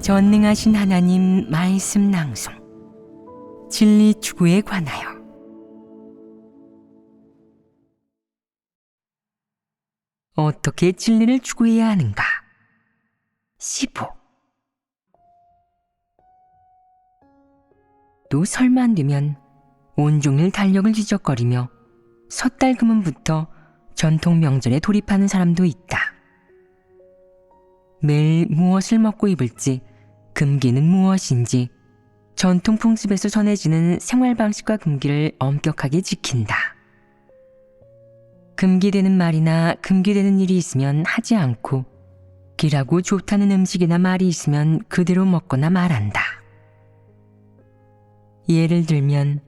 전능하신 하나님 말씀 낭송 진리 추구에 관하여 어떻게 진리를 추구해야 하는가? 15. 또 설마 안 되면 온종일 달력을 뒤적거리며 섣달 금은부터 전통 명절에 돌입하는 사람도 있다. 매일 무엇을 먹고 입을지, 금기는 무엇인지, 전통 풍습에서 전해지는 생활 방식과 금기를 엄격하게 지킨다. 금기되는 말이나 금기되는 일이 있으면 하지 않고, 길하고 좋다는 음식이나 말이 있으면 그대로 먹거나 말한다. 예를 들면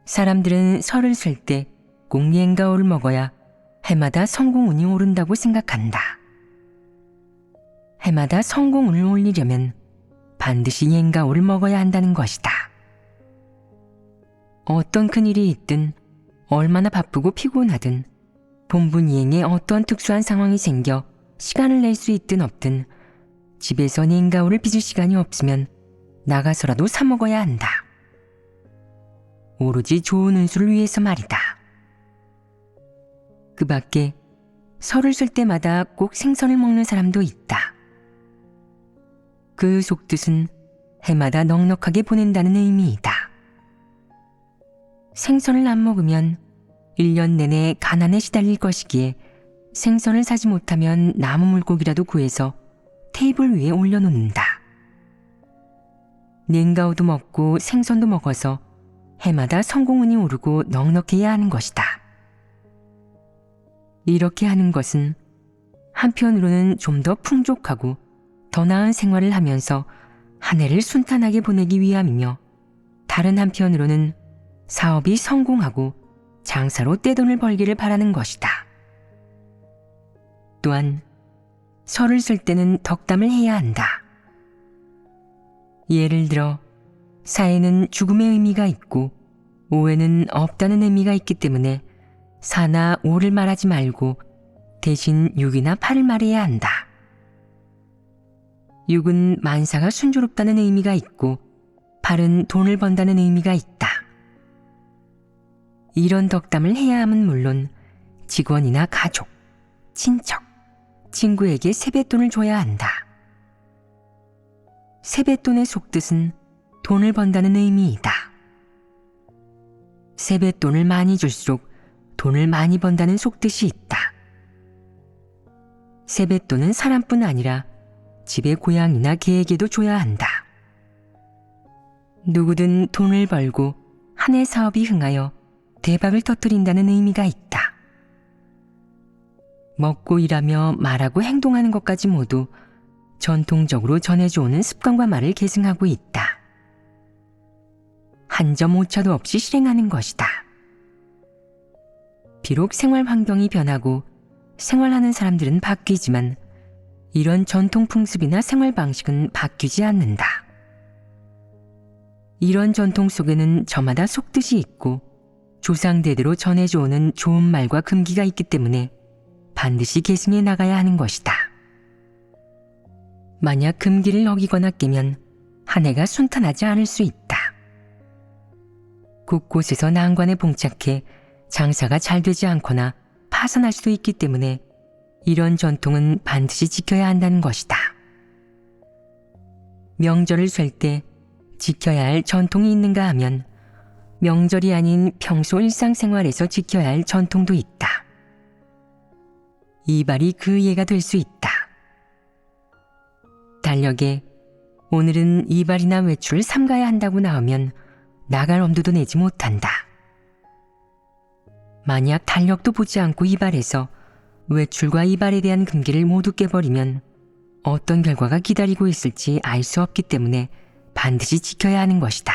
사람들은 설을 쓸 때 꼭 옌가오를 먹어야 해마다 성공운이 오른다고 생각한다. 해마다 성공운을 올리려면 반드시 옌가오를 먹어야 한다는 것이다. 어떤 큰일이 있든 얼마나 바쁘고 피곤하든 본분 이행에 어떠한 특수한 상황이 생겨 시간을 낼 수 있든 없든 집에서 옌가오를 빚을 시간이 없으면 나가서라도 사 먹어야 한다. 오로지 좋은 운수를 위해서 말이다. 그 밖에 설을 쓸 때마다 꼭 생선을 먹는 사람도 있다. 그 속뜻은 해마다 넉넉하게 보낸다는 의미이다. 생선을 안 먹으면 1년 내내 가난에 시달릴 것이기에 생선을 사지 못하면 나무 물고기라도 구해서 테이블 위에 올려놓는다. 옌가오도 먹고 생선도 먹어서 해마다 성공운이 오르고 넉넉해야 하는 것이다. 이렇게 하는 것은 한편으로는 좀 더 풍족하고 더 나은 생활을 하면서 한 해를 순탄하게 보내기 위함이며, 다른 한편으로는 사업이 성공하고 장사로 떼돈을 벌기를 바라는 것이다. 또한 설을 쓸 때는 덕담을 해야 한다. 예를 들어 사에는 죽음의 의미가 있고 오에는 없다는 의미가 있기 때문에 사나 오를 말하지 말고 대신 육이나 팔을 말해야 한다. 육은 만사가 순조롭다는 의미가 있고 팔은 돈을 번다는 의미가 있다. 이런 덕담을 해야 함은 물론 직원이나 가족, 친척, 친구에게 세뱃돈을 줘야 한다. 세뱃돈의 속뜻은 돈을 번다는 의미이다. 세뱃돈을 많이 줄수록 돈을 많이 번다는 속뜻이 있다. 세뱃돈은 사람뿐 아니라 집의 고양이나 개에게도 줘야 한다. 누구든 돈을 벌고 한 해 사업이 흥하여 대박을 터뜨린다는 의미가 있다. 먹고 일하며 말하고 행동하는 것까지 모두 전통적으로 전해져오는 습관과 말을 계승하고 있다. 한 점 오차도 없이 실행하는 것이다. 비록 생활 환경이 변하고 생활하는 사람들은 바뀌지만 이런 전통 풍습이나 생활 방식은 바뀌지 않는다. 이런 전통 속에는 저마다 속뜻이 있고 조상대대로 전해져 오는 좋은 말과 금기가 있기 때문에 반드시 계승해 나가야 하는 것이다. 만약 금기를 어기거나 깨면 한 해가 순탄하지 않을 수 있다. 곳곳에서 난관에 봉착해 장사가 잘 되지 않거나 파산할 수도 있기 때문에 이런 전통은 반드시 지켜야 한다는 것이다. 명절을 셀 때 지켜야 할 전통이 있는가 하면 명절이 아닌 평소 일상생활에서 지켜야 할 전통도 있다. 이발이 그 예가 될 수 있다. 달력에 오늘은 이발이나 외출을 삼가야 한다고 나오면 나갈 엄두도 내지 못한다. 만약 달력도 보지 않고 이발해서 외출과 이발에 대한 금기를 모두 깨버리면 어떤 결과가 기다리고 있을지 알 수 없기 때문에 반드시 지켜야 하는 것이다.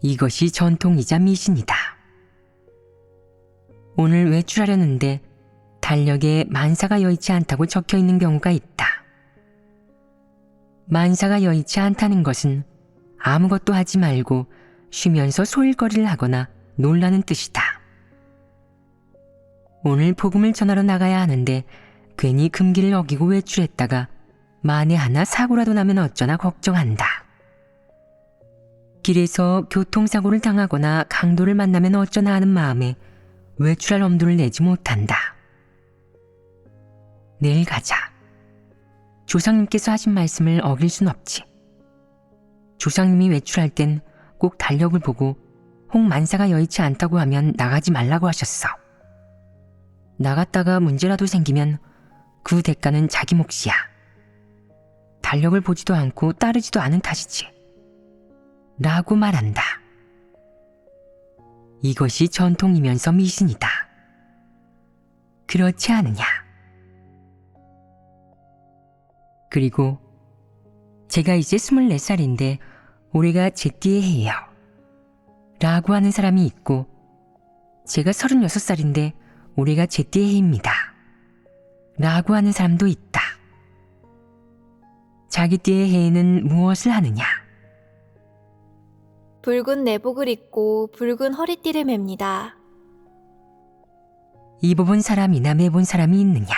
이것이 전통이자 미신이다. 오늘 외출하려는데 달력에 만사가 여의치 않다고 적혀 있는 경우가 있다. 만사가 여의치 않다는 것은 아무것도 하지 말고 쉬면서 소일거리를 하거나 놀라는 뜻이다. 오늘 복음을 전하러 나가야 하는데 괜히 금기를 어기고 외출했다가 만에 하나 사고라도 나면 어쩌나 걱정한다. 길에서 교통사고를 당하거나 강도를 만나면 어쩌나 하는 마음에 외출할 엄두를 내지 못한다. 내일 가자. 조상님께서 하신 말씀을 어길 순 없지. 조상님이 외출할 땐 꼭 달력을 보고 혹 만사가 여의치 않다고 하면 나가지 말라고 하셨어. 나갔다가 문제라도 생기면 그 대가는 자기 몫이야. 달력을 보지도 않고 따르지도 않은 탓이지. 라고 말한다. 이것이 전통이면서 미신이다. 그렇지 않으냐? 그리고 제가 이제 24살인데 올해가 제띠의 해예요. 라고 하는 사람이 있고, 제가 36살인데 올해가 제띠의 해입니다. 라고 하는 사람도 있다. 자기 띠의 해에는 무엇을 하느냐? 붉은 내복을 입고 붉은 허리띠를 맵니다. 입어본 사람이나 매본 사람이 있느냐?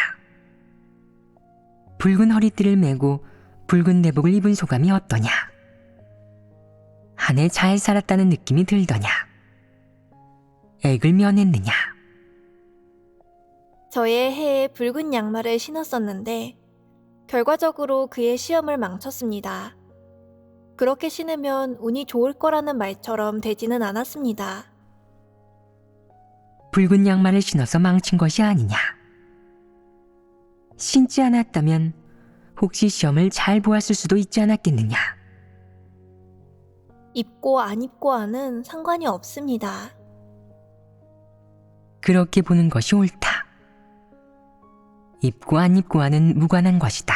붉은 허리띠를 메고 붉은 내복을 입은 소감이 어떠냐? 한 해 잘 살았다는 느낌이 들더냐? 액을 면했느냐? 저의 해에 붉은 양말을 신었었는데 결과적으로 그의 시험을 망쳤습니다. 그렇게 신으면 운이 좋을 거라는 말처럼 되지는 않았습니다. 붉은 양말을 신어서 망친 것이 아니냐? 신지 않았다면 혹시 시험을 잘 보았을 수도 있지 않았겠느냐? 입고 안 입고와는 상관이 없습니다. 그렇게 보는 것이 옳다. 입고 안 입고와는 무관한 것이다.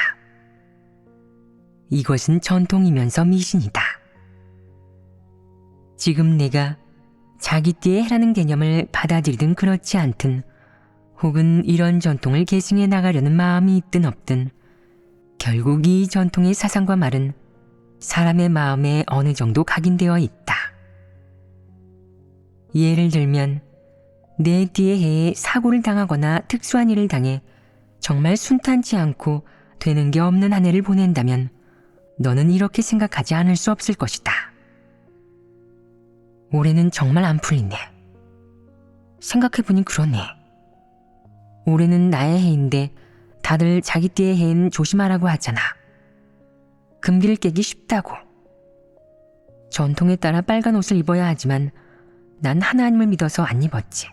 이것은 전통이면서 미신이다. 지금 내가 자기 띠의 해라는 개념을 받아들이든 그렇지 않든, 혹은 이런 전통을 계승해 나가려는 마음이 있든 없든, 결국 이 전통의 사상과 말은 사람의 마음에 어느 정도 각인되어 있다. 예를 들면 내 띠의 해에 사고를 당하거나 특수한 일을 당해 정말 순탄치 않고 되는 게 없는 한 해를 보낸다면 너는 이렇게 생각하지 않을 수 없을 것이다. 올해는 정말 안 풀리네. 생각해보니 그러네. 올해는 나의 해인데 다들 자기 띠의 해엔 조심하라고 하잖아. 금기를 깨기 쉽다고. 전통에 따라 빨간 옷을 입어야 하지만 난 하나님을 믿어서 안 입었지.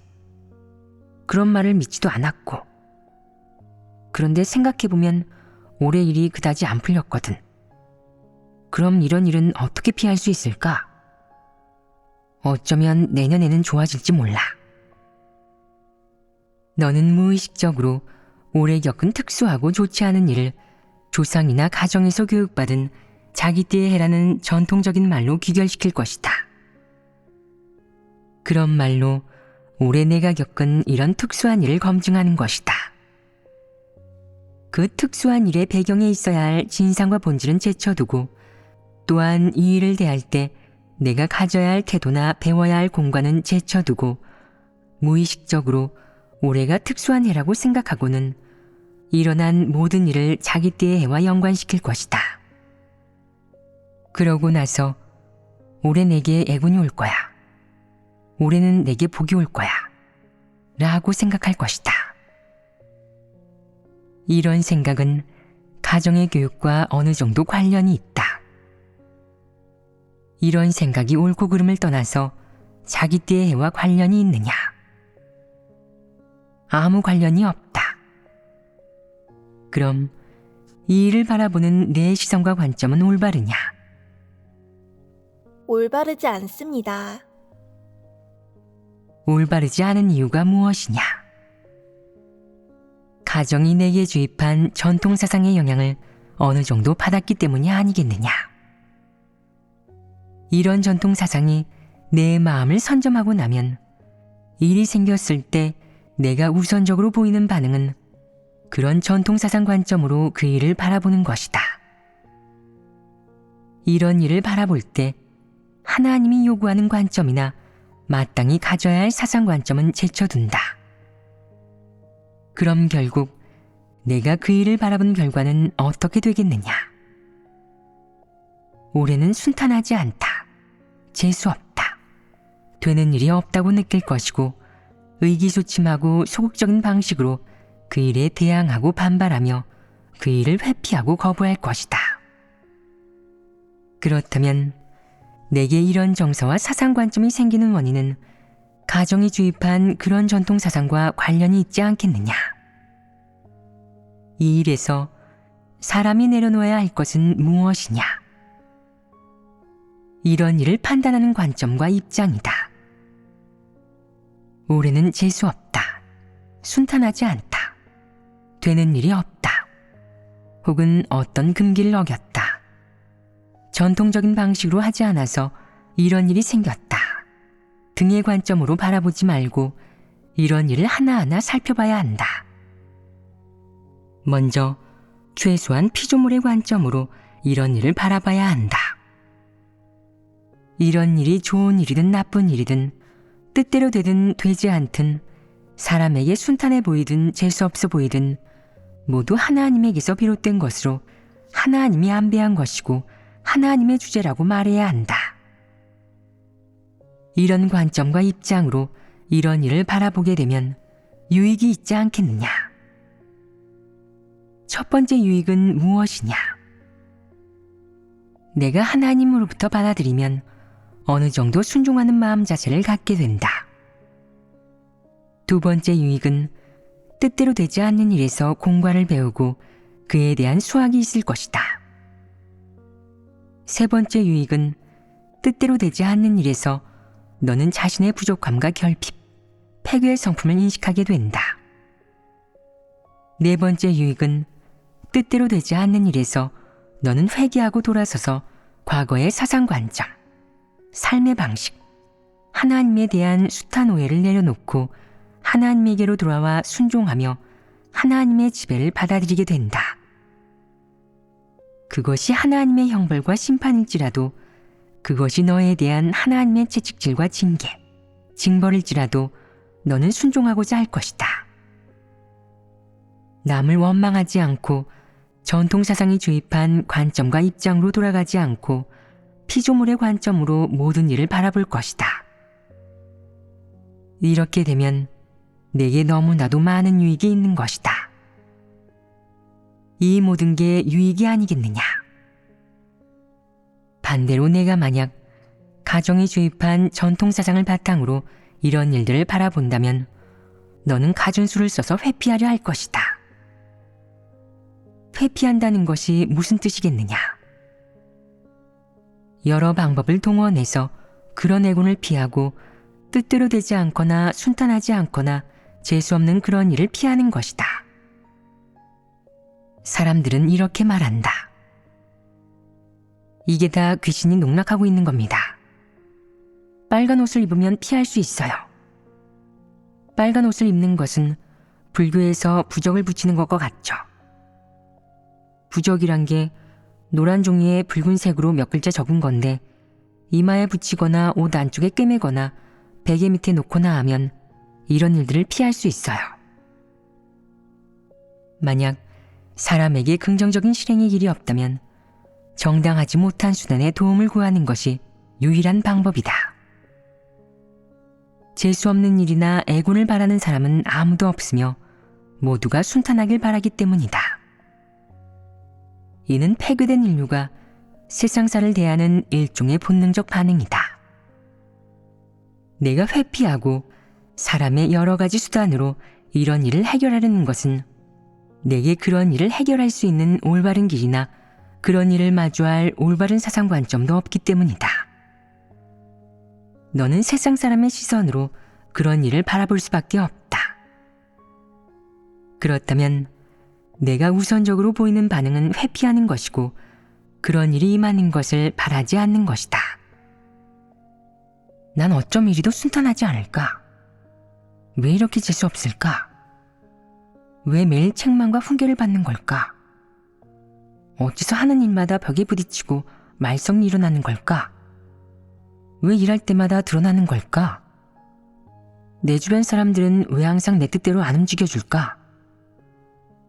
그런 말을 믿지도 않았고. 그런데 생각해보면 올해 일이 그다지 안 풀렸거든. 그럼 이런 일은 어떻게 피할 수 있을까? 어쩌면 내년에는 좋아질지 몰라. 너는 무의식적으로 올해 겪은 특수하고 좋지 않은 일을 조상이나 가정에서 교육받은 자기 띠의 해라는 전통적인 말로 귀결시킬 것이다. 그런 말로 올해 내가 겪은 이런 특수한 일을 검증하는 것이다. 그 특수한 일의 배경에 있어야 할 진상과 본질은 제쳐두고, 또한 이 일을 대할 때 내가 가져야 할 태도나 배워야 할 공간은 제쳐두고 무의식적으로 올해가 특수한 해라고 생각하고는 일어난 모든 일을 자기 띠의 해와 연관시킬 것이다. 그러고 나서 올해 내게 애군이 올 거야. 올해는 내게 복이 올 거야. 라고 생각할 것이다. 이런 생각은 가정의 교육과 어느 정도 관련이 있다. 이런 생각이 옳고 그름을 떠나서 자기 띠의 해와 관련이 있느냐? 아무 관련이 없다. 그럼 이 일을 바라보는 내 시선과 관점은 올바르냐? 올바르지 않습니다. 올바르지 않은 이유가 무엇이냐? 가정이 내게 주입한 전통사상의 영향을 어느 정도 받았기 때문이 아니겠느냐? 이런 전통사상이 내 마음을 선점하고 나면 일이 생겼을 때 내가 우선적으로 보이는 반응은 그런 전통사상 관점으로 그 일을 바라보는 것이다. 이런 일을 바라볼 때 하나님이 요구하는 관점이나 마땅히 가져야 할 사상 관점은 제쳐둔다. 그럼 결국 내가 그 일을 바라본 결과는 어떻게 되겠느냐? 올해는 순탄하지 않다. 재수없다. 되는 일이 없다고 느낄 것이고 의기소침하고 소극적인 방식으로 그 일에 대항하고 반발하며 그 일을 회피하고 거부할 것이다. 그렇다면 내게 이런 정서와 사상관점이 생기는 원인은 가정이 주입한 그런 전통사상과 관련이 있지 않겠느냐? 이 일에서 사람이 내려놓아야 할 것은 무엇이냐? 이런 일을 판단하는 관점과 입장이다. 올해는 재수없다. 순탄하지 않다. 되는 일이 없다. 혹은 어떤 금기를 어겼다. 전통적인 방식으로 하지 않아서 이런 일이 생겼다. 등의 관점으로 바라보지 말고 이런 일을 하나하나 살펴봐야 한다. 먼저 최소한 피조물의 관점으로 이런 일을 바라봐야 한다. 이런 일이 좋은 일이든 나쁜 일이든 뜻대로 되든 되지 않든 사람에게 순탄해 보이든 재수없어 보이든 모두 하나님에게서 비롯된 것으로 하나님이 안배한 것이고 하나님의 주제라고 말해야 한다. 이런 관점과 입장으로 이런 일을 바라보게 되면 유익이 있지 않겠느냐? 첫 번째 유익은 무엇이냐? 내가 하나님으로부터 받아들이면 어느 정도 순종하는 마음 자세를 갖게 된다. 두 번째 유익은 뜻대로 되지 않는 일에서 공과를 배우고 그에 대한 수학이 있을 것이다. 세 번째 유익은 뜻대로 되지 않는 일에서 너는 자신의 부족함과 결핍, 폐괴의 성품을 인식하게 된다. 네 번째 유익은 뜻대로 되지 않는 일에서 너는 회개하고 돌아서서 과거의 사상관점, 삶의 방식, 하나님에 대한 숱한 오해를 내려놓고 하나님에게로 돌아와 순종하며 하나님의 지배를 받아들이게 된다. 그것이 하나님의 형벌과 심판일지라도 그것이 너에 대한 하나님의 채찍질과 징계, 징벌일지라도 너는 순종하고자 할 것이다. 남을 원망하지 않고 전통사상이 주입한 관점과 입장으로 돌아가지 않고 피조물의 관점으로 모든 일을 바라볼 것이다. 이렇게 되면 내게 너무나도 많은 유익이 있는 것이다. 이 모든 게 유익이 아니겠느냐? 반대로 내가 만약 가정이 주입한 전통사상을 바탕으로 이런 일들을 바라본다면 너는 가준수를 써서 회피하려 할 것이다. 회피한다는 것이 무슨 뜻이겠느냐? 여러 방법을 동원해서 그런 애군을 피하고 뜻대로 되지 않거나 순탄하지 않거나 재수없는 그런 일을 피하는 것이다. 사람들은 이렇게 말한다. 이게 다 귀신이 농락하고 있는 겁니다. 빨간 옷을 입으면 피할 수 있어요. 빨간 옷을 입는 것은 불교에서 부적을 붙이는 것과 같죠. 부적이란 게 노란 종이에 붉은색으로 몇 글자 적은 건데 이마에 붙이거나 옷 안쪽에 꿰매거나 베개 밑에 놓거나 하면 이런 일들을 피할 수 있어요. 만약 사람에게 긍정적인 실행의 길이 없다면 정당하지 못한 수단에 도움을 구하는 것이 유일한 방법이다. 재수없는 일이나 애군을 바라는 사람은 아무도 없으며 모두가 순탄하길 바라기 때문이다. 이는 폐괴된 인류가 세상사를 대하는 일종의 본능적 반응이다. 내가 회피하고 사람의 여러 가지 수단으로 이런 일을 해결하려는 것은 내게 그런 일을 해결할 수 있는 올바른 길이나 그런 일을 마주할 올바른 사상관점도 없기 때문이다. 너는 세상 사람의 시선으로 그런 일을 바라볼 수밖에 없다. 그렇다면 내가 우선적으로 보이는 반응은 회피하는 것이고 그런 일이 임하는 것을 바라지 않는 것이다. 난 어쩜 이리도 순탄하지 않을까? 왜 이렇게 재수 없을까? 왜 매일 책망과 훈계를 받는 걸까? 어째서 하는 일마다 벽에 부딪히고 말썽이 일어나는 걸까? 왜 일할 때마다 드러나는 걸까? 내 주변 사람들은 왜 항상 내 뜻대로 안 움직여줄까?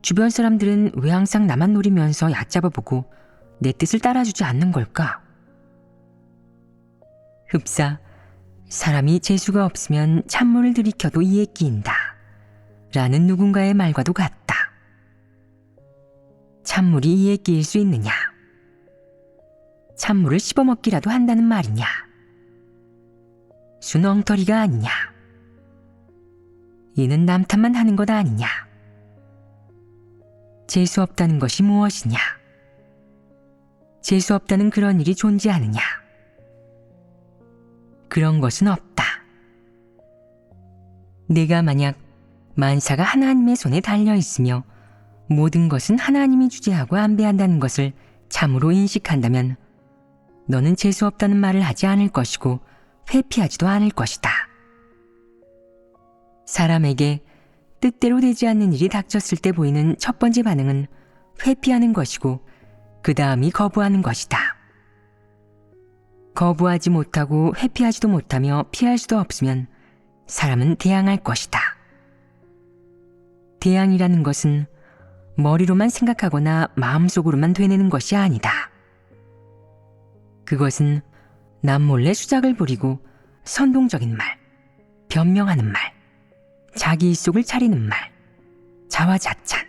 주변 사람들은 왜 항상 나만 노리면서 얕잡아보고 내 뜻을 따라주지 않는 걸까? 흡사, 사람이 재수가 없으면 찬물을 들이켜도 이에 끼인다 라는 누군가의 말과도 같다. 찬물이 이에 끼일 수 있느냐? 찬물을 씹어먹기라도 한다는 말이냐? 순 엉터리가 아니냐? 이는 남 탓만 하는 것 아니냐? 재수 없다는 것이 무엇이냐? 재수 없다는 그런 일이 존재하느냐? 그런 것은 없다. 내가 만약 만사가 하나님의 손에 달려 있으며 모든 것은 하나님이 주재하고 안배한다는 것을 참으로 인식한다면 너는 재수 없다는 말을 하지 않을 것이고 회피하지도 않을 것이다. 사람에게 뜻대로 되지 않는 일이 닥쳤을 때 보이는 첫 번째 반응은 회피하는 것이고 그 다음이 거부하는 것이다. 거부하지 못하고 회피하지도 못하며 피할 수도 없으면 사람은 대항할 것이다. 대항이라는 것은 머리로만 생각하거나 마음속으로만 되뇌는 것이 아니다. 그것은 남몰래 수작을 부리고 선동적인 말, 변명하는 말, 자기 일속을 차리는 말, 자화자찬,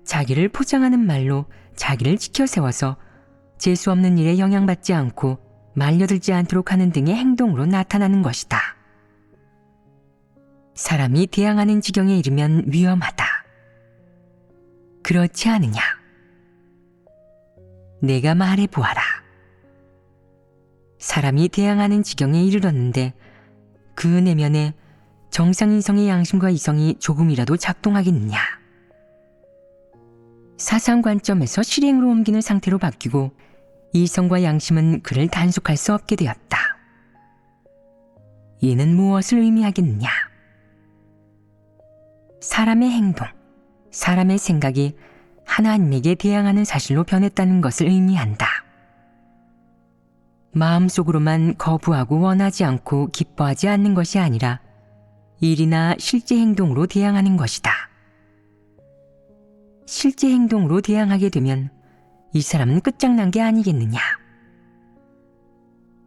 자기를 포장하는 말로 자기를 지켜세워서 재수 없는 일에 영향받지 않고 말려들지 않도록 하는 등의 행동으로 나타나는 것이다. 사람이 대항하는 지경에 이르면 위험하다. 그렇지 않으냐? 내가 말해 보아라. 사람이 대항하는 지경에 이르렀는데 그 내면에 정상인성의 양심과 이성이 조금이라도 작동하겠느냐? 사상 관점에서 실행으로 옮기는 상태로 바뀌고 이성과 양심은 그를 단속할 수 없게 되었다. 이는 무엇을 의미하겠느냐? 사람의 행동, 사람의 생각이 하나님에게 대항하는 사실로 변했다는 것을 의미한다. 마음속으로만 거부하고 원하지 않고 기뻐하지 않는 것이 아니라 일이나 실제 행동으로 대항하는 것이다. 실제 행동으로 대항하게 되면 이 사람은 끝장난 게 아니겠느냐?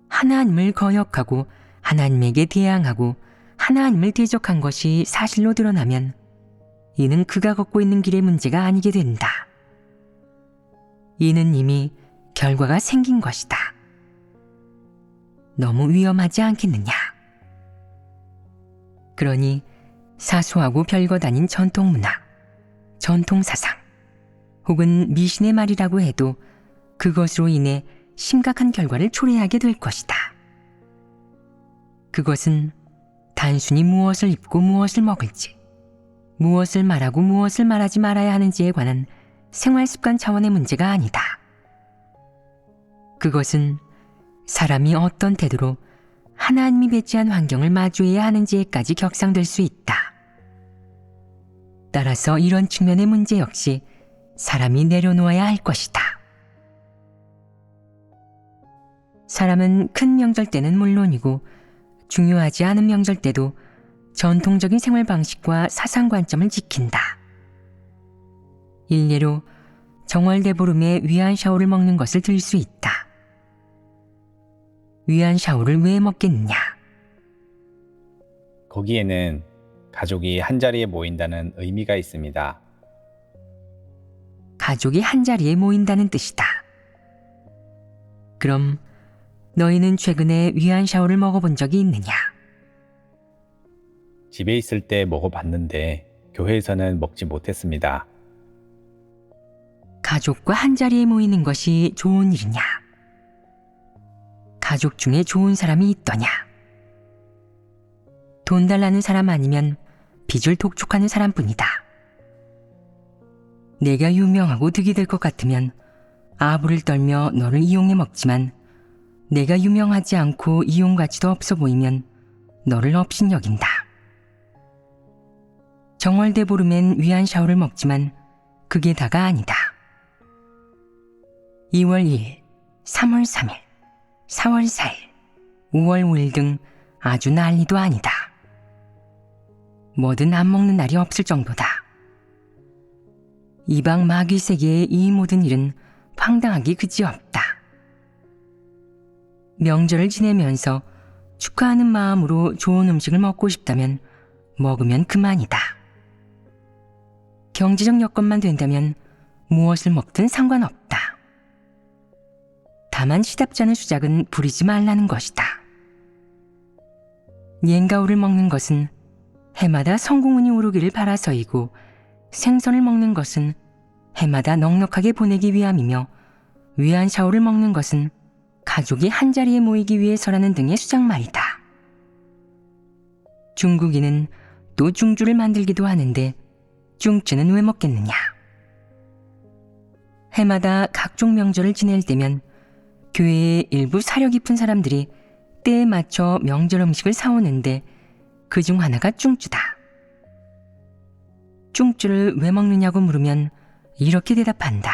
하나님을 거역하고 하나님에게 대항하고 하나님을 대적한 것이 사실로 드러나면 이는 그가 걷고 있는 길의 문제가 아니게 된다. 이는 이미 결과가 생긴 것이다. 너무 위험하지 않겠느냐? 그러니 사소하고 별것 아닌 전통문화, 전통사상, 혹은 미신의 말이라고 해도 그것으로 인해 심각한 결과를 초래하게 될 것이다. 그것은 단순히 무엇을 입고 무엇을 먹을지, 무엇을 말하고 무엇을 말하지 말아야 하는지에 관한 생활습관 차원의 문제가 아니다. 그것은 사람이 어떤 태도로 하나님이 배치한 환경을 마주해야 하는지에까지 격상될 수 있다. 따라서 이런 측면의 문제 역시 사람이 내려놓아야 할 것이다. 사람은 큰 명절 때는 물론이고 중요하지 않은 명절 때도 전통적인 생활 방식과 사상 관점을 지킨다. 일례로 정월대보름에 위안샤오를 먹는 것을 들 수 있다. 위안샤오를 왜 먹겠느냐? 거기에는 가족이 한자리에 모인다는 의미가 있습니다. 가족이 한자리에 모인다는 뜻이다. 그럼 너희는 최근에 위안샤오를 먹어본 적이 있느냐? 집에 있을 때 먹어봤는데 교회에서는 먹지 못했습니다. 가족과 한자리에 모이는 것이 좋은 일이냐? 가족 중에 좋은 사람이 있더냐? 돈 달라는 사람 아니면 빚을 독촉하는 사람뿐이다. 내가 유명하고 득이 될 것 같으면 아부를 떨며 너를 이용해 먹지만 내가 유명하지 않고 이용 가치도 없어 보이면 너를 업신여긴다. 정월대보름엔 위안샤오를 먹지만 그게 다가 아니다. 2월 2일, 3월 3일, 4월 4일, 5월 5일 등 아주 난리도 아니다. 뭐든 안 먹는 날이 없을 정도다. 이방 마귀 세계의 이 모든 일은 황당하기 그지없다. 명절을 지내면서 축하하는 마음으로 좋은 음식을 먹고 싶다면 먹으면 그만이다. 경제적 여건만 된다면 무엇을 먹든 상관없다. 다만 시답지 않은 수작은 부리지 말라는 것이다. 옌가오를 먹는 것은 해마다 성공운이 오르기를 바라서이고, 생선을 먹는 것은 해마다 넉넉하게 보내기 위함이며, 위안샤오를 먹는 것은 가족이 한자리에 모이기 위해서라는 등의 수작말이다. 중국인은 또 중주를 만들기도 하는데 중주는 왜 먹겠느냐? 해마다 각종 명절을 지낼 때면 교회의 일부 사려 깊은 사람들이 때에 맞춰 명절 음식을 사오는데 그중 하나가 중주다. 중주를 왜 먹느냐고 물으면 이렇게 대답한다.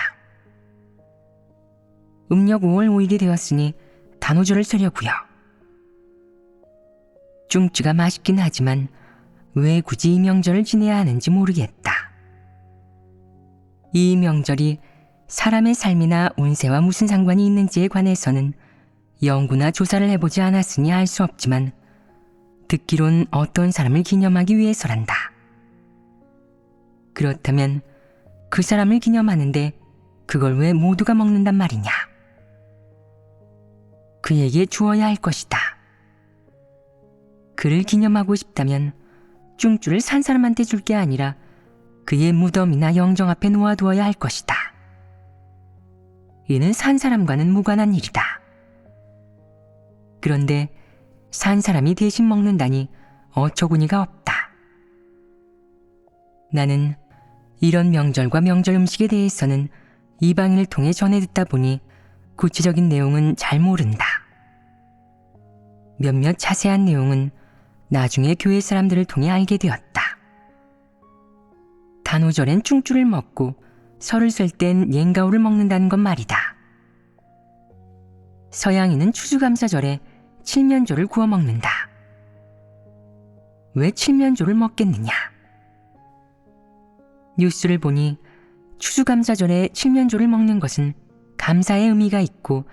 음력 5월 5일이 되었으니 단오절을 세려고요. 중주가 맛있긴 하지만 왜 굳이 이 명절을 지내야 하는지 모르겠다. 이 명절이 사람의 삶이나 운세와 무슨 상관이 있는지에 관해서는 연구나 조사를 해보지 않았으니 알 수 없지만 듣기론 어떤 사람을 기념하기 위해서란다. 그렇다면 그 사람을 기념하는데 그걸 왜 모두가 먹는단 말이냐? 그에게 주어야 할 것이다. 그를 기념하고 싶다면 중주를 산 사람한테 줄 게 아니라 그의 무덤이나 영정 앞에 놓아두어야 할 것이다. 이는 산 사람과는 무관한 일이다. 그런데 산 사람이 대신 먹는다니 어처구니가 없다. 나는 이런 명절과 명절 음식에 대해서는 이방인을 통해 전해 듣다 보니 구체적인 내용은 잘 모른다. 몇몇 자세한 내용은 나중에 교회 사람들을 통해 알게 되었다. 단오절엔 중주를 먹고 설을 셀 땐 옌가오를 먹는다는 건 말이다. 서양인은 추수감사절에 칠면조를 구워 먹는다. 왜 칠면조를 먹겠느냐? 뉴스를 보니 추수감사절에 칠면조를 먹는 것은 감사의 의미가 있고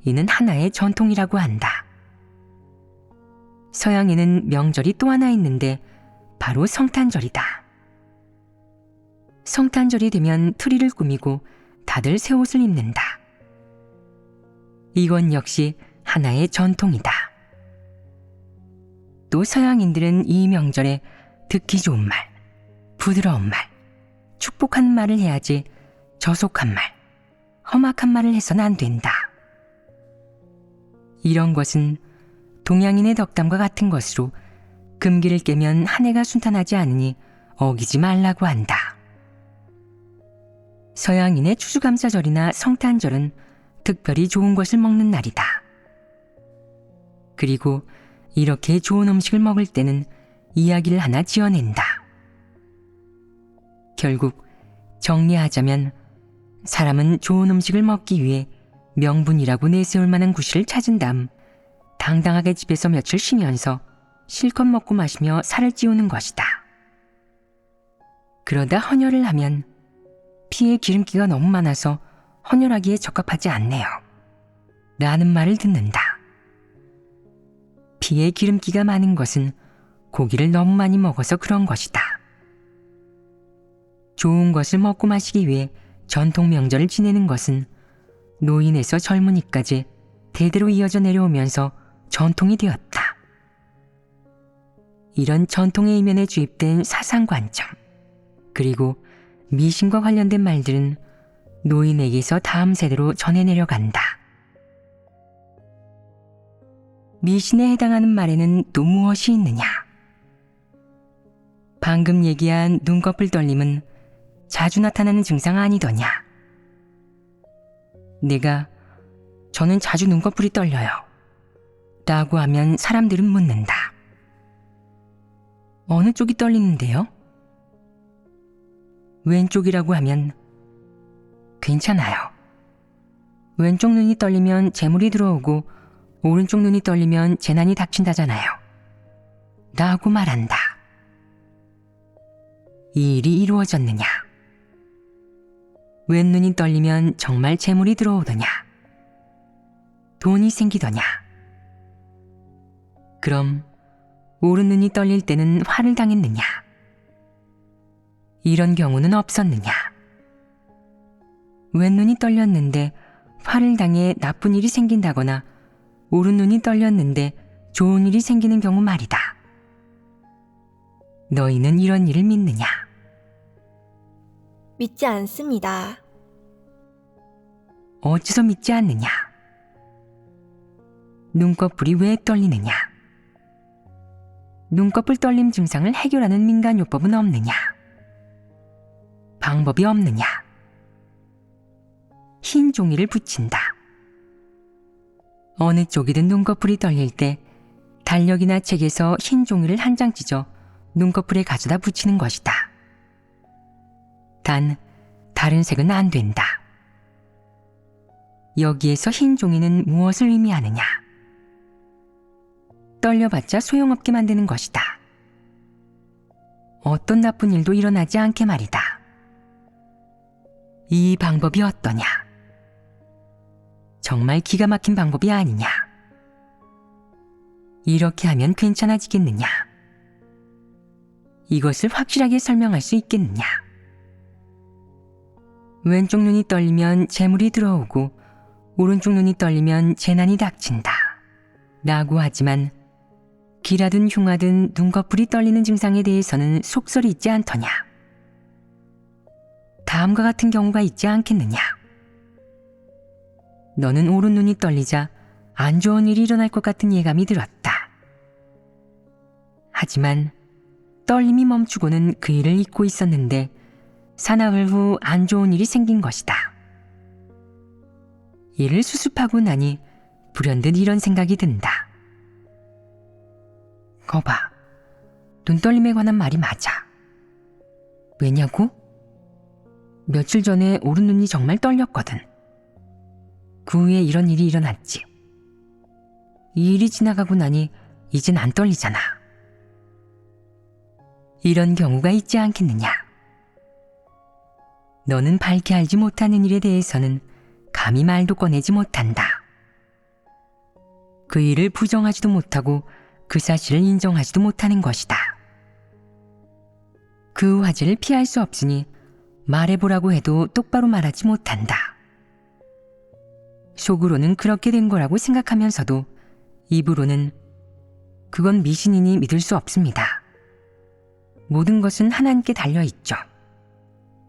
이는 하나의 전통이라고 한다. 서양에는 명절이 또 하나 있는데 바로 성탄절이다. 성탄절이 되면 트리를 꾸미고 다들 새 옷을 입는다. 이건 역시 하나의 전통이다. 또 서양인들은 이 명절에 듣기 좋은 말, 부드러운 말, 축복하는 말을 해야지 저속한 말, 험악한 말을 해서는 안 된다. 이런 것은 동양인의 덕담과 같은 것으로 금기를 깨면 한 해가 순탄하지 않으니 어기지 말라고 한다. 서양인의 추수감사절이나 성탄절은 특별히 좋은 것을 먹는 날이다. 그리고 이렇게 좋은 음식을 먹을 때는 이야기를 하나 지어낸다. 결국 정리하자면 사람은 좋은 음식을 먹기 위해 명분이라고 내세울 만한 구실을 찾은 다음 당당하게 집에서 며칠 쉬면서 실컷 먹고 마시며 살을 찌우는 것이다. 그러다 헌혈을 하면 피에 기름기가 너무 많아서 헌혈하기에 적합하지 않네요. 라는 말을 듣는다. 피에 기름기가 많은 것은 고기를 너무 많이 먹어서 그런 것이다. 좋은 것을 먹고 마시기 위해 전통 명절을 지내는 것은 노인에서 젊은이까지 대대로 이어져 내려오면서 전통이 되었다. 이런 전통의 이면에 주입된 사상관점, 그리고 미신과 관련된 말들은 노인에게서 다음 세대로 전해 내려간다. 미신에 해당하는 말에는 또 무엇이 있느냐? 방금 얘기한 눈꺼풀 떨림은 자주 나타나는 증상 아니더냐? 내가 저는 자주 눈꺼풀이 떨려요 라고 하면 사람들은 묻는다. 어느 쪽이 떨리는데요? 왼쪽이라고 하면 괜찮아요. 왼쪽 눈이 떨리면 재물이 들어오고 오른쪽 눈이 떨리면 재난이 닥친다잖아요. 라고 말한다. 이 일이 이루어졌느냐? 왼 눈이 떨리면 정말 재물이 들어오더냐? 돈이 생기더냐? 그럼 오른 눈이 떨릴 때는 화를 당했느냐? 이런 경우는 없었느냐? 왼 눈이 떨렸는데 화를 당해 나쁜 일이 생긴다거나 오른 눈이 떨렸는데 좋은 일이 생기는 경우 말이다. 너희는 이런 일을 믿느냐? 믿지 않습니다. 어째서 믿지 않느냐? 눈꺼풀이 왜 떨리느냐? 눈꺼풀 떨림 증상을 해결하는 민간요법은 없느냐? 방법이 없느냐? 흰 종이를 붙인다. 어느 쪽이든 눈꺼풀이 떨릴 때 달력이나 책에서 흰 종이를 한 장 찢어 눈꺼풀에 가져다 붙이는 것이다. 단, 다른 색은 안 된다. 여기에서 흰 종이는 무엇을 의미하느냐? 떨려봤자 소용없게 만드는 것이다. 어떤 나쁜 일도 일어나지 않게 말이다. 이 방법이 어떠냐? 정말 기가 막힌 방법이 아니냐? 이렇게 하면 괜찮아지겠느냐? 이것을 확실하게 설명할 수 있겠느냐? 왼쪽 눈이 떨리면 재물이 들어오고 오른쪽 눈이 떨리면 재난이 닥친다 라고 하지만 기라든 흉하든 눈꺼풀이 떨리는 증상에 대해서는 속설이 있지 않더냐? 다음과 같은 경우가 있지 않겠느냐? 너는 오른 눈이 떨리자 안 좋은 일이 일어날 것 같은 예감이 들었다. 하지만 떨림이 멈추고는 그 일을 잊고 있었는데 사나흘 후 안 좋은 일이 생긴 것이다. 이를 수습하고 나니 불현듯 이런 생각이 든다. 거봐, 눈떨림에 관한 말이 맞아. 왜냐고? 며칠 전에 오른 눈이 정말 떨렸거든. 그 후에 이런 일이 일어났지. 이 일이 지나가고 나니 이젠 안 떨리잖아. 이런 경우가 있지 않겠느냐? 너는 밝게 알지 못하는 일에 대해서는 감히 말도 꺼내지 못한다. 그 일을 부정하지도 못하고 그 사실을 인정하지도 못하는 것이다. 그 화제를 피할 수 없으니 말해보라고 해도 똑바로 말하지 못한다. 속으로는 그렇게 된 거라고 생각하면서도 입으로는 그건 미신이니 믿을 수 없습니다. 모든 것은 하나님께 달려있죠.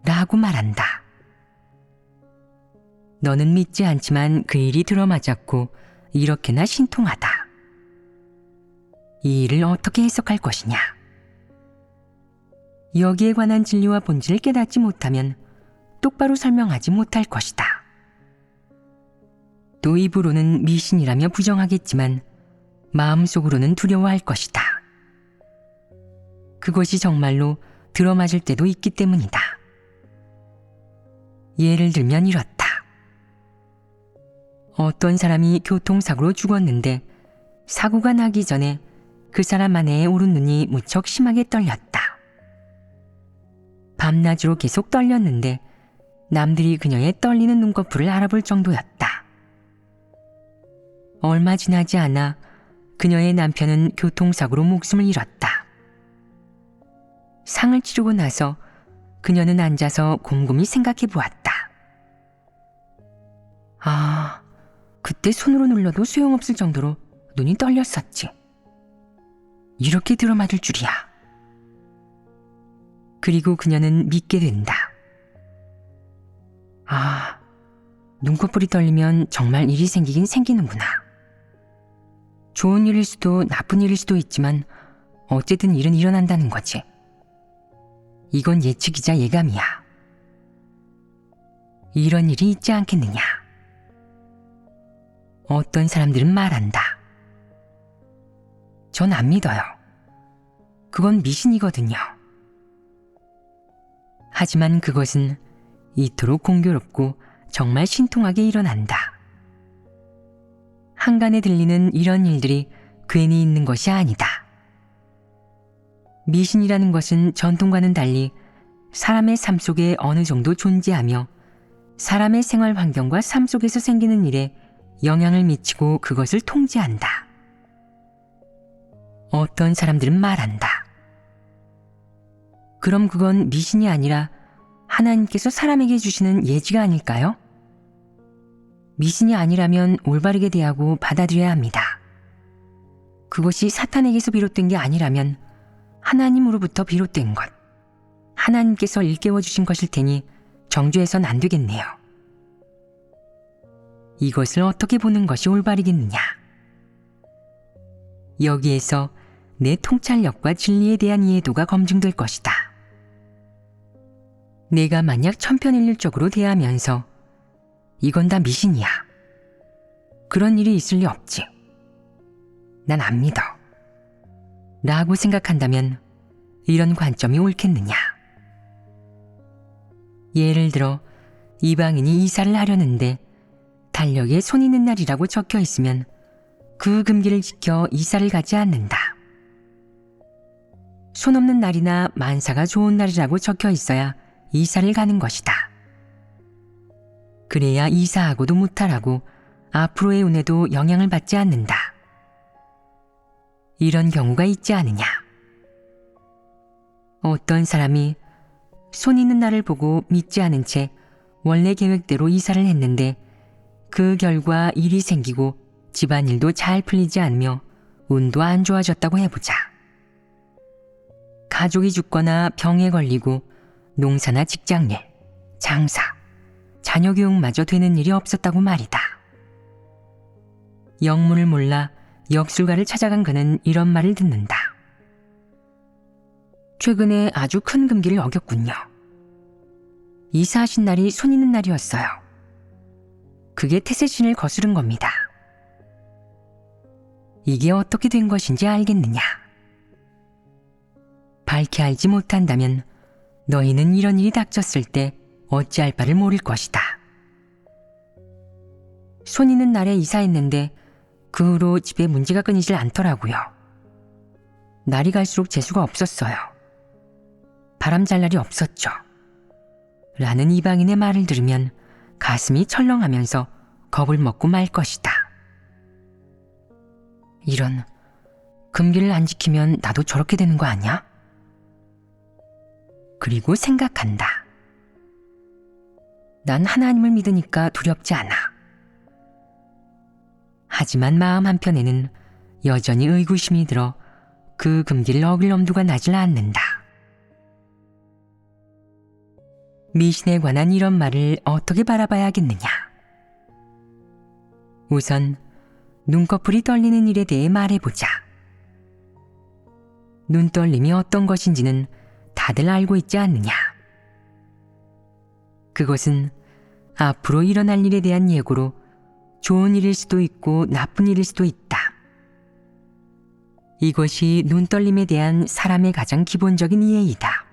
라고 말한다. 너는 믿지 않지만 그 일이 들어맞았고 이렇게나 신통하다. 이 일을 어떻게 해석할 것이냐? 여기에 관한 진리와 본질을 깨닫지 못하면 똑바로 설명하지 못할 것이다. 또 입으로는 미신이라며 부정하겠지만 마음속으로는 두려워할 것이다. 그것이 정말로 들어맞을 때도 있기 때문이다. 예를 들면 이렇다. 어떤 사람이 교통사고로 죽었는데 사고가 나기 전에 그 사람 아내의 오른 눈이 무척 심하게 떨렸다. 밤낮으로 계속 떨렸는데 남들이 그녀의 떨리는 눈꺼풀을 알아볼 정도였다. 얼마 지나지 않아 그녀의 남편은 교통사고로 목숨을 잃었다. 상을 치르고 나서 그녀는 앉아서 곰곰이 생각해 보았다. 아, 그때 손으로 눌러도 소용없을 정도로 눈이 떨렸었지. 이렇게 들어맞을 줄이야. 그리고 그녀는 믿게 된다. 아, 눈꺼풀이 떨리면 정말 일이 생기긴 생기는구나. 좋은 일일 수도 나쁜 일일 수도 있지만 어쨌든 일은 일어난다는 거지. 이건 예측이자 예감이야. 이런 일이 있지 않겠느냐? 어떤 사람들은 말한다. 전 안 믿어요. 그건 미신이거든요. 하지만 그것은 이토록 공교롭고 정말 신통하게 일어난다. 한간에 들리는 이런 일들이 괜히 있는 것이 아니다. 미신이라는 것은 전통과는 달리 사람의 삶 속에 어느 정도 존재하며 사람의 생활 환경과 삶 속에서 생기는 일에 영향을 미치고 그것을 통제한다. 어떤 사람들은 말한다. 그럼 그건 미신이 아니라 하나님께서 사람에게 주시는 예지가 아닐까요? 미신이 아니라면 올바르게 대하고 받아들여야 합니다. 그것이 사탄에게서 비롯된 게 아니라면 하나님으로부터 비롯된 것, 하나님께서 일깨워 주신 것일 테니 정죄해선 안 되겠네요. 이것을 어떻게 보는 것이 올바르겠느냐? 여기에서 내 통찰력과 진리에 대한 이해도가 검증될 것이다. 내가 만약 천편일률적으로 대하면서 이건 다 미신이야, 그런 일이 있을 리 없지, 난 안 믿어 라고 생각한다면 이런 관점이 옳겠느냐? 예를 들어 이방인이 이사를 하려는데 달력에 손 있는 날이라고 적혀 있으면 그 금기를 지켜 이사를 가지 않는다. 손 없는 날이나 만사가 좋은 날이라고 적혀 있어야 이사를 가는 것이다. 그래야 이사하고도 무탈하고 앞으로의 운에도 영향을 받지 않는다. 이런 경우가 있지 않으냐? 어떤 사람이 손 있는 날을 보고 믿지 않은 채 원래 계획대로 이사를 했는데 그 결과 일이 생기고 집안일도 잘 풀리지 않으며 운도 안 좋아졌다고 해보자. 가족이 죽거나 병에 걸리고 농사나 직장일, 장사, 자녀 교육마저 되는 일이 없었다고 말이다. 영문을 몰라 역술가를 찾아간 그는 이런 말을 듣는다. 최근에 아주 큰 금기를 어겼군요. 이사하신 날이 손 있는 날이었어요. 그게 태세신을 거스른 겁니다. 이게 어떻게 된 것인지 알겠느냐? 밝히 알지 못한다면 너희는 이런 일이 닥쳤을 때 어찌할 바를 모를 것이다. 손 있는 날에 이사했는데 그 후로 집에 문제가 끊이질 않더라고요. 날이 갈수록 재수가 없었어요. 바람 잘 날이 없었죠. 라는 이방인의 말을 들으면 가슴이 철렁하면서 겁을 먹고 말 것이다. 이런, 금기를 안 지키면 나도 저렇게 되는 거 아니야? 그리고 생각한다. 난 하나님을 믿으니까 두렵지 않아. 하지만 마음 한편에는 여전히 의구심이 들어 그 금기를 어길 엄두가 나질 않는다. 미신에 관한 이런 말을 어떻게 바라봐야겠느냐? 우선 눈꺼풀이 떨리는 일에 대해 말해보자. 눈떨림이 어떤 것인지는 다들 알고 있지 않느냐? 그것은 앞으로 일어날 일에 대한 예고로 좋은 일일 수도 있고 나쁜 일일 수도 있다. 이것이 눈떨림에 대한 사람의 가장 기본적인 이해이다.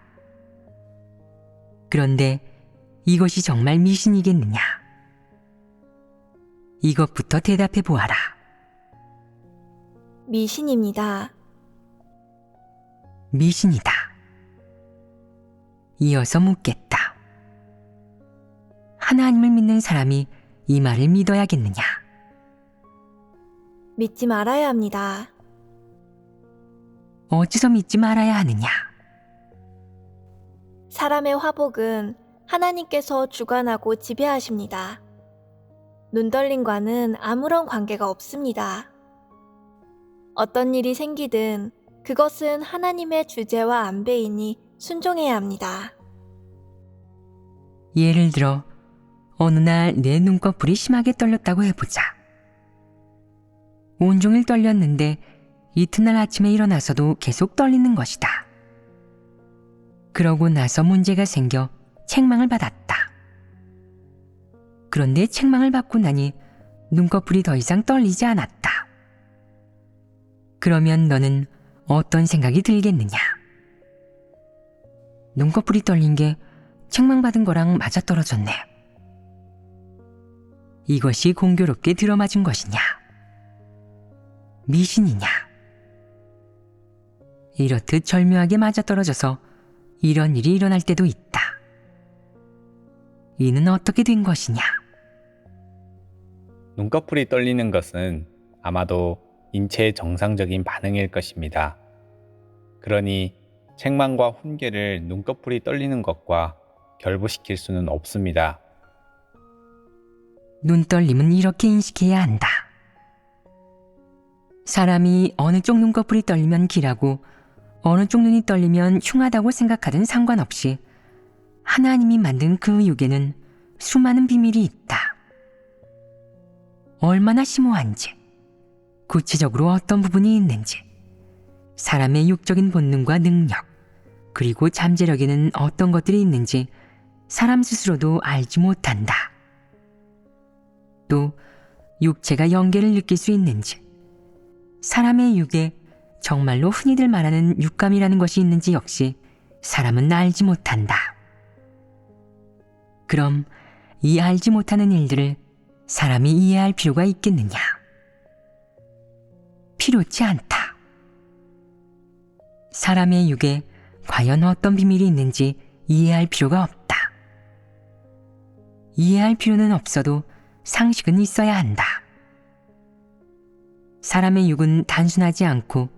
그런데 이것이 정말 미신이겠느냐? 이것부터 대답해 보아라. 미신입니다. 미신이다. 이어서 묻겠다. 하나님을 믿는 사람이 이 말을 믿어야겠느냐? 믿지 말아야 합니다. 어찌서 믿지 말아야 하느냐? 사람의 화복은 하나님께서 주관하고 지배하십니다. 눈떨림과는 아무런 관계가 없습니다. 어떤 일이 생기든 그것은 하나님의 주제와 안배이니 순종해야 합니다. 예를 들어 어느 날 내 눈꺼풀이 심하게 떨렸다고 해보자. 온종일 떨렸는데 이튿날 아침에 일어나서도 계속 떨리는 것이다. 그러고 나서 문제가 생겨 책망을 받았다. 그런데 책망을 받고 나니 눈꺼풀이 더 이상 떨리지 않았다. 그러면 너는 어떤 생각이 들겠느냐? 눈꺼풀이 떨린 게 책망받은 거랑 맞아떨어졌네. 이것이 공교롭게 들어맞은 것이냐? 미신이냐? 이렇듯 절묘하게 맞아떨어져서 이런 일이 일어날 때도 있다. 이는 어떻게 된 것이냐? 눈꺼풀이 떨리는 것은 아마도 인체의 정상적인 반응일 것입니다. 그러니 책망과 훈계를 눈꺼풀이 떨리는 것과 결부시킬 수는 없습니다. 눈떨림은 이렇게 인식해야 한다. 사람이 어느 쪽 눈꺼풀이 떨리면 기라고 어느 쪽 눈이 떨리면 흉하다고 생각하든 상관없이 하나님이 만든 그 육에는 수많은 비밀이 있다. 얼마나 심오한지, 구체적으로 어떤 부분이 있는지, 사람의 육적인 본능과 능력, 그리고 잠재력에는 어떤 것들이 있는지 사람 스스로도 알지 못한다. 또 육체가 영계를 느낄 수 있는지, 사람의 육에 정말로 흔히들 말하는 육감이라는 것이 있는지 역시 사람은 알지 못한다. 그럼 이 알지 못하는 일들을 사람이 이해할 필요가 있겠느냐? 필요치 않다. 사람의 육에 과연 어떤 비밀이 있는지 이해할 필요가 없다. 이해할 필요는 없어도 상식은 있어야 한다. 사람의 육은 단순하지 않고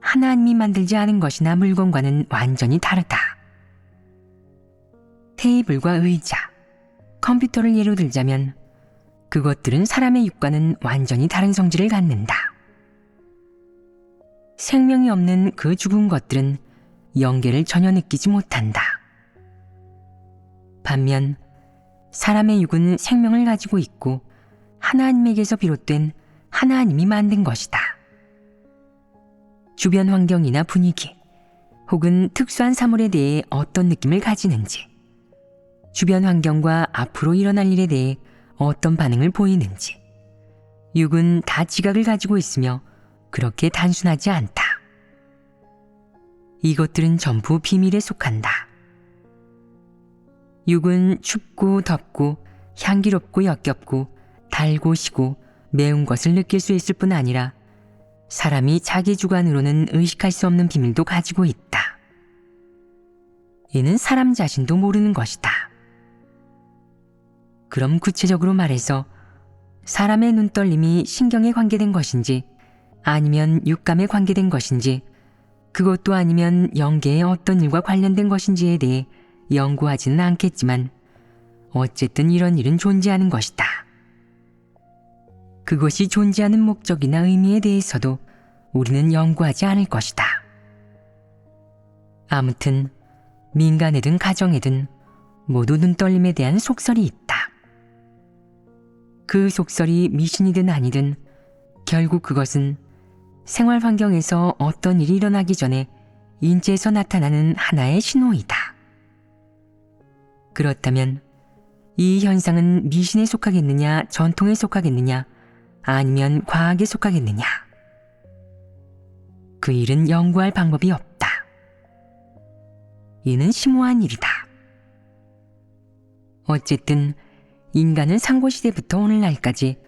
하나님이 만들지 않은 것이나 물건과는 완전히 다르다. 테이블과 의자, 컴퓨터를 예로 들자면 그것들은 사람의 육과는 완전히 다른 성질을 갖는다. 생명이 없는 그 죽은 것들은 영계를 전혀 느끼지 못한다. 반면 사람의 육은 생명을 가지고 있고 하나님에게서 비롯된 하나님이 만든 것이다. 주변 환경이나 분위기 혹은 특수한 사물에 대해 어떤 느낌을 가지는지, 주변 환경과 앞으로 일어날 일에 대해 어떤 반응을 보이는지, 육은 다 지각을 가지고 있으며 그렇게 단순하지 않다. 이것들은 전부 비밀에 속한다. 육은 춥고 덥고 향기롭고 역겹고 달고 시고 매운 것을 느낄 수 있을 뿐 아니라 사람이 자기 주관으로는 의식할 수 없는 비밀도 가지고 있다. 이는 사람 자신도 모르는 것이다. 그럼 구체적으로 말해서 사람의 눈떨림이 신경에 관계된 것인지 아니면 육감에 관계된 것인지 그것도 아니면 영계의 어떤 일과 관련된 것인지에 대해 연구하지는 않겠지만 어쨌든 이런 일은 존재하는 것이다. 그것이 존재하는 목적이나 의미에 대해서도 우리는 연구하지 않을 것이다. 아무튼 민간에든 가정에든 모두 눈떨림에 대한 속설이 있다. 그 속설이 미신이든 아니든 결국 그것은 생활 환경에서 어떤 일이 일어나기 전에 인체에서 나타나는 하나의 신호이다. 그렇다면 이 현상은 미신에 속하겠느냐, 전통에 속하겠느냐, 아니면 과학에 속하겠느냐? 그 일은 연구할 방법이 없다. 이는 심오한 일이다. 어쨌든 인간은 상고시대부터 오늘날까지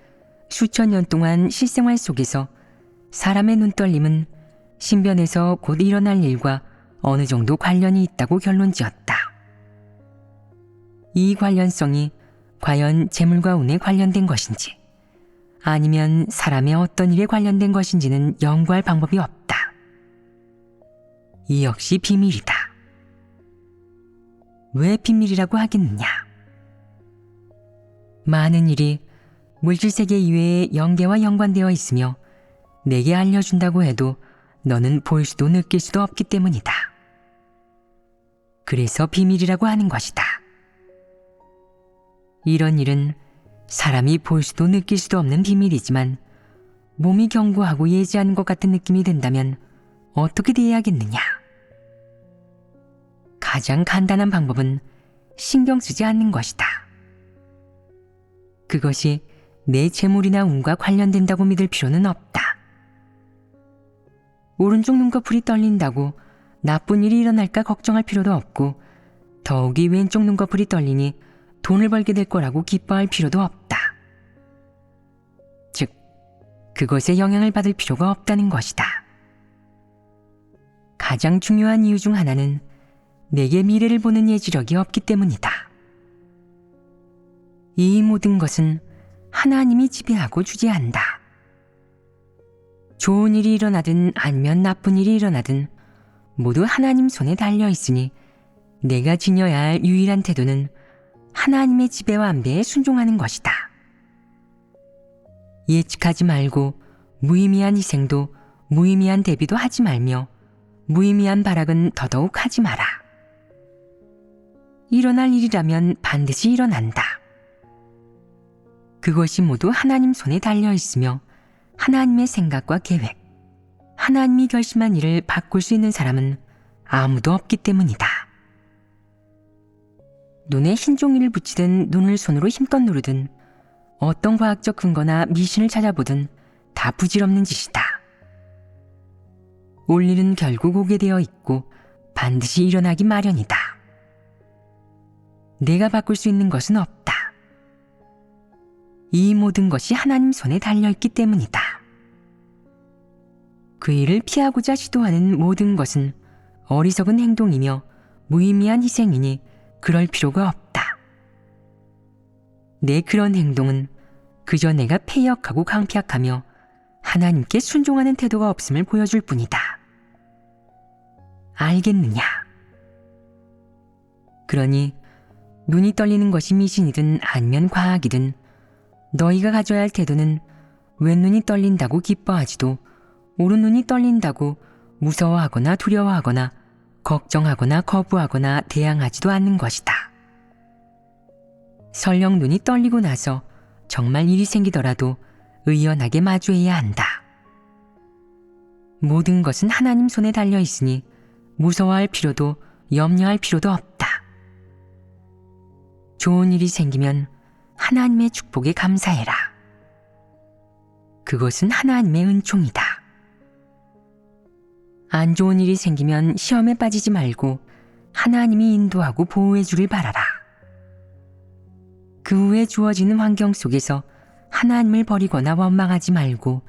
수천 년 동안 실생활 속에서 사람의 눈떨림은 신변에서 곧 일어날 일과 어느 정도 관련이 있다고 결론지었다. 이 관련성이 과연 재물과 운에 관련된 것인지 아니면 사람의 어떤 일에 관련된 것인지는 연구할 방법이 없다. 이 역시 비밀이다. 왜 비밀이라고 하겠느냐? 많은 일이 물질세계 이외의 영계와 연관되어 있으며 내게 알려준다고 해도 너는 볼 수도 느낄 수도 없기 때문이다. 그래서 비밀이라고 하는 것이다. 이런 일은 사람이 볼 수도 느낄 수도 없는 비밀이지만 몸이 경고하고 예지하는 것 같은 느낌이 든다면 어떻게 대해야겠느냐? 가장 간단한 방법은 신경 쓰지 않는 것이다. 그것이 내 재물이나 운과 관련된다고 믿을 필요는 없다. 오른쪽 눈꺼풀이 떨린다고 나쁜 일이 일어날까 걱정할 필요도 없고 더욱이 왼쪽 눈꺼풀이 떨리니 돈을 벌게 될 거라고 기뻐할 필요도 없다. 즉, 그것에 영향을 받을 필요가 없다는 것이다. 가장 중요한 이유 중 하나는 내게 미래를 보는 예지력이 없기 때문이다. 이 모든 것은 하나님이 지배하고 주재한다. 좋은 일이 일어나든 아니면 나쁜 일이 일어나든 모두 하나님 손에 달려 있으니 내가 지녀야 할 유일한 태도는 하나님의 지배와 안배에 순종하는 것이다. 예측하지 말고 무의미한 희생도 무의미한 대비도 하지 말며 무의미한 발악은 더더욱 하지 마라. 일어날 일이라면 반드시 일어난다. 그것이 모두 하나님 손에 달려 있으며 하나님의 생각과 계획, 하나님이 결심한 일을 바꿀 수 있는 사람은 아무도 없기 때문이다. 눈에 흰 종이를 붙이든 눈을 손으로 힘껏 누르든 어떤 과학적 근거나 미신을 찾아보든 다 부질없는 짓이다. 올 일은 결국 오게 되어 있고 반드시 일어나기 마련이다. 내가 바꿀 수 있는 것은 없다. 이 모든 것이 하나님 손에 달려있기 때문이다. 그 일을 피하고자 시도하는 모든 것은 어리석은 행동이며 무의미한 희생이니 그럴 필요가 없다. 내 그런 행동은 그저 내가 패역하고 강팍하며 하나님께 순종하는 태도가 없음을 보여줄 뿐이다. 알겠느냐? 그러니 눈이 떨리는 것이 미신이든 아니면 과학이든 너희가 가져야 할 태도는 왼눈이 떨린다고 기뻐하지도 오른눈이 떨린다고 무서워하거나 두려워하거나 걱정하거나 거부하거나 대항하지도 않는 것이다. 설령 눈이 떨리고 나서 정말 일이 생기더라도 의연하게 마주해야 한다. 모든 것은 하나님 손에 달려 있으니 무서워할 필요도 염려할 필요도 없다. 좋은 일이 생기면 하나님의 축복에 감사해라. 그것은 하나님의 은총이다. 안 좋은 일이 생기면 시험에 빠지지 말고 하나님이 인도하고 보호해 주길 바라라. 그 후에 주어지는 환경 속에서 하나님을 버리거나 원망하지 말고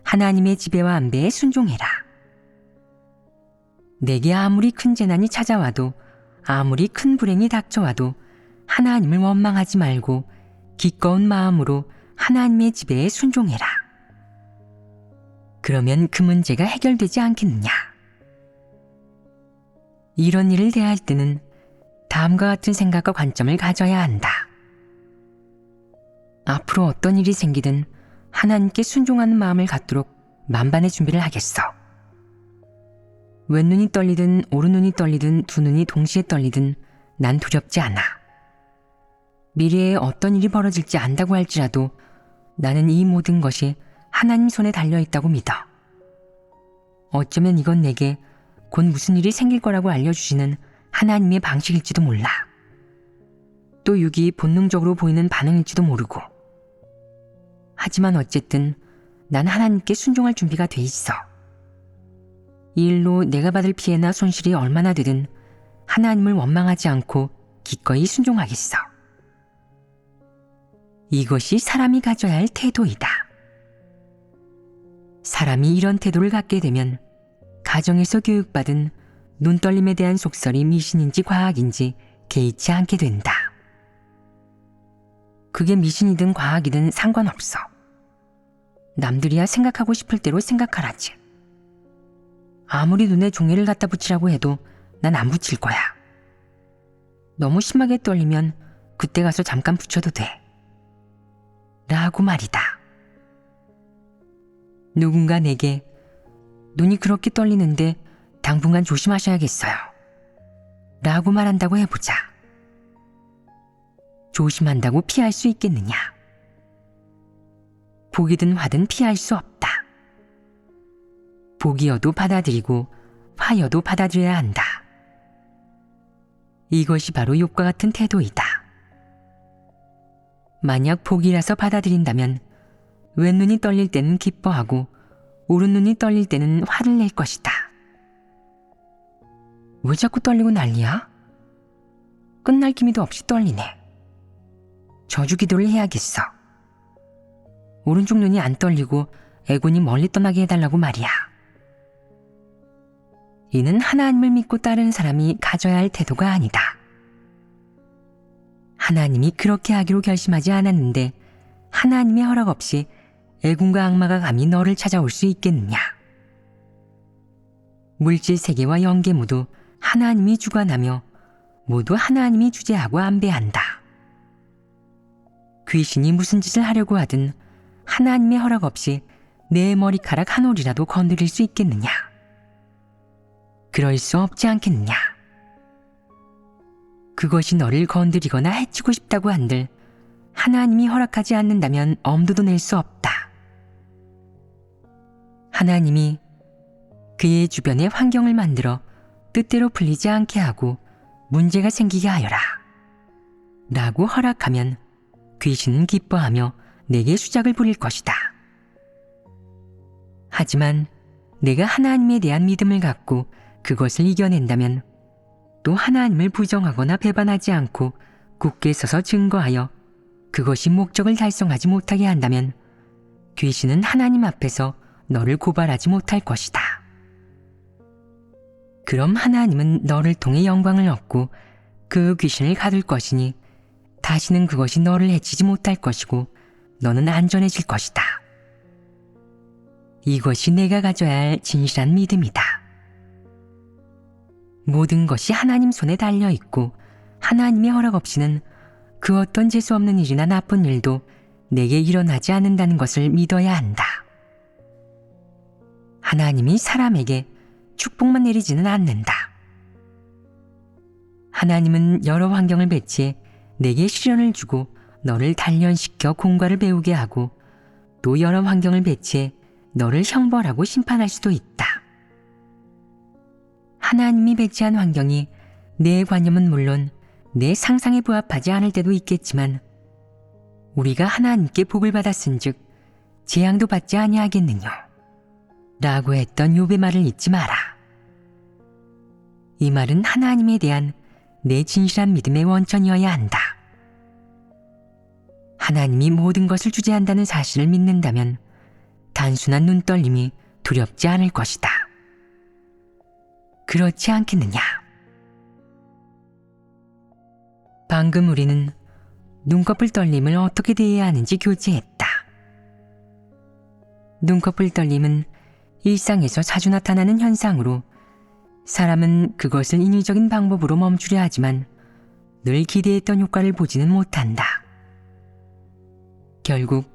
하나님의 지배와 안배에 순종해라. 내게 아무리 큰 재난이 찾아와도 아무리 큰 불행이 닥쳐와도 하나님을 원망하지 말고 기꺼운 마음으로 하나님의 지배에 순종해라. 그러면 그 문제가 해결되지 않겠느냐? 이런 일을 대할 때는 다음과 같은 생각과 관점을 가져야 한다. 앞으로 어떤 일이 생기든 하나님께 순종하는 마음을 갖도록 만반의 준비를 하겠어. 왼눈이 떨리든 오른눈이 떨리든 두 눈이 동시에 떨리든 난 두렵지 않아. 미래에 어떤 일이 벌어질지 안다고 할지라도 나는 이 모든 것이 하나님 손에 달려있다고 믿어. 어쩌면 이건 내게 곧 무슨 일이 생길 거라고 알려주시는 하나님의 방식일지도 몰라. 또 육이 본능적으로 보이는 반응일지도 모르고. 하지만 어쨌든 난 하나님께 순종할 준비가 돼 있어. 이 일로 내가 받을 피해나 손실이 얼마나 되든 하나님을 원망하지 않고 기꺼이 순종하겠어. 이것이 사람이 가져야 할 태도이다. 사람이 이런 태도를 갖게 되면 가정에서 교육받은 눈떨림에 대한 속설이 미신인지 과학인지 개의치 않게 된다. 그게 미신이든 과학이든 상관없어. 남들이야 생각하고 싶을 대로 생각하라지. 아무리 눈에 종이를 갖다 붙이라고 해도 난 안 붙일 거야. 너무 심하게 떨리면 그때 가서 잠깐 붙여도 돼. 라고 말이다. 누군가 내게 눈이 그렇게 떨리는데 당분간 조심하셔야겠어요. 라고 말한다고 해보자. 조심한다고 피할 수 있겠느냐? 복이든 화든 피할 수 없다. 복이어도 받아들이고 화여도 받아들여야 한다. 이것이 바로 욥과 같은 태도이다. 만약 복이라서 받아들인다면 왼눈이 떨릴 때는 기뻐하고 오른눈이 떨릴 때는 화를 낼 것이다. 왜 자꾸 떨리고 난리야? 끝날 기미도 없이 떨리네. 저주 기도를 해야겠어. 오른쪽 눈이 안 떨리고 애곤이 멀리 떠나게 해달라고 말이야. 이는 하나님을 믿고 따르는 사람이 가져야 할 태도가 아니다. 하나님이 그렇게 하기로 결심하지 않았는데 하나님의 허락 없이 애군과 악마가 감히 너를 찾아올 수 있겠느냐? 물질 세계와 영계 모두 하나님이 주관하며 모두 하나님이 주재하고 안배한다. 귀신이 무슨 짓을 하려고 하든 하나님의 허락 없이 내 머리카락 한 올이라도 건드릴 수 있겠느냐? 그럴 수 없지 않겠느냐? 그것이 너를 건드리거나 해치고 싶다고 한들 하나님이 허락하지 않는다면 엄두도 낼 수 없다. 하나님이 그의 주변의 환경을 만들어 뜻대로 풀리지 않게 하고 문제가 생기게 하여라 라고 허락하면 귀신은 기뻐하며 내게 수작을 부릴 것이다. 하지만 내가 하나님에 대한 믿음을 갖고 그것을 이겨낸다면 또 하나님을 부정하거나 배반하지 않고 굳게 서서 증거하여 그것이 목적을 달성하지 못하게 한다면 귀신은 하나님 앞에서 너를 고발하지 못할 것이다. 그럼 하나님은 너를 통해 영광을 얻고 그 귀신을 가둘 것이니 다시는 그것이 너를 해치지 못할 것이고 너는 안전해질 것이다. 이것이 내가 가져야 할 진실한 믿음이다. 모든 것이 하나님 손에 달려 있고 하나님의 허락 없이는 그 어떤 재수 없는 일이나 나쁜 일도 내게 일어나지 않는다는 것을 믿어야 한다. 하나님이 사람에게 축복만 내리지는 않는다. 하나님은 여러 환경을 배치해 내게 시련을 주고 너를 단련시켜 공과를 배우게 하고 또 여러 환경을 배치해 너를 형벌하고 심판할 수도 있다. 하나님이 배치한 환경이 내 관념은 물론 내 상상에 부합하지 않을 때도 있겠지만 우리가 하나님께 복을 받았은즉 재앙도 받지 아니하겠느냐 라고 했던 욥의 말을 잊지 마라. 이 말은 하나님에 대한 내 진실한 믿음의 원천이어야 한다. 하나님이 모든 것을 주재한다는 사실을 믿는다면 단순한 눈떨림이 두렵지 않을 것이다. 그렇지 않겠느냐? 방금 우리는 눈꺼풀 떨림을 어떻게 대해야 하는지 교제했다. 눈꺼풀 떨림은 일상에서 자주 나타나는 현상으로 사람은 그것을 인위적인 방법으로 멈추려 하지만 늘 기대했던 효과를 보지는 못한다. 결국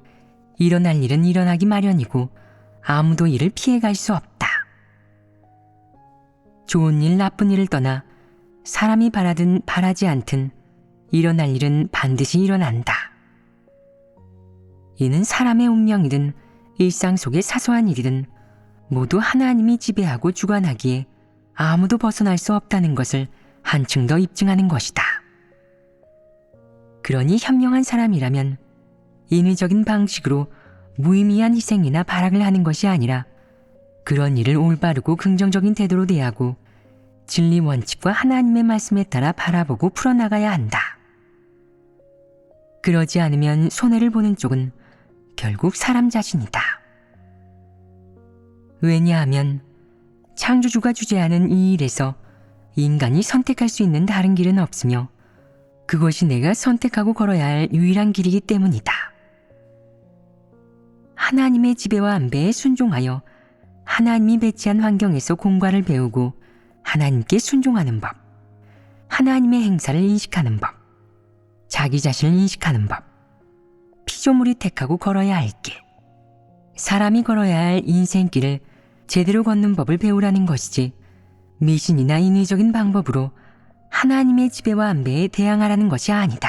일어날 일은 일어나기 마련이고 아무도 이를 피해갈 수 없다. 좋은 일, 나쁜 일을 떠나 사람이 바라든 바라지 않든 일어날 일은 반드시 일어난다. 이는 사람의 운명이든 일상 속의 사소한 일이든 모두 하나님이 지배하고 주관하기에 아무도 벗어날 수 없다는 것을 한층 더 입증하는 것이다. 그러니 현명한 사람이라면 인위적인 방식으로 무의미한 희생이나 발악을 하는 것이 아니라 그런 일을 올바르고 긍정적인 태도로 대하고 진리 원칙과 하나님의 말씀에 따라 바라보고 풀어나가야 한다. 그러지 않으면 손해를 보는 쪽은 결국 사람 자신이다. 왜냐하면 창조주가 주재하는 이 일에서 인간이 선택할 수 있는 다른 길은 없으며 그것이 내가 선택하고 걸어야 할 유일한 길이기 때문이다. 하나님의 지배와 안배에 순종하여 하나님이 배치한 환경에서 공과를 배우고 하나님께 순종하는 법, 하나님의 행사를 인식하는 법, 자기 자신을 인식하는 법, 피조물이 택하고 걸어야 할 길, 사람이 걸어야 할 인생길을 제대로 걷는 법을 배우라는 것이지 미신이나 인위적인 방법으로 하나님의 지배와 안배에 대항하라는 것이 아니다.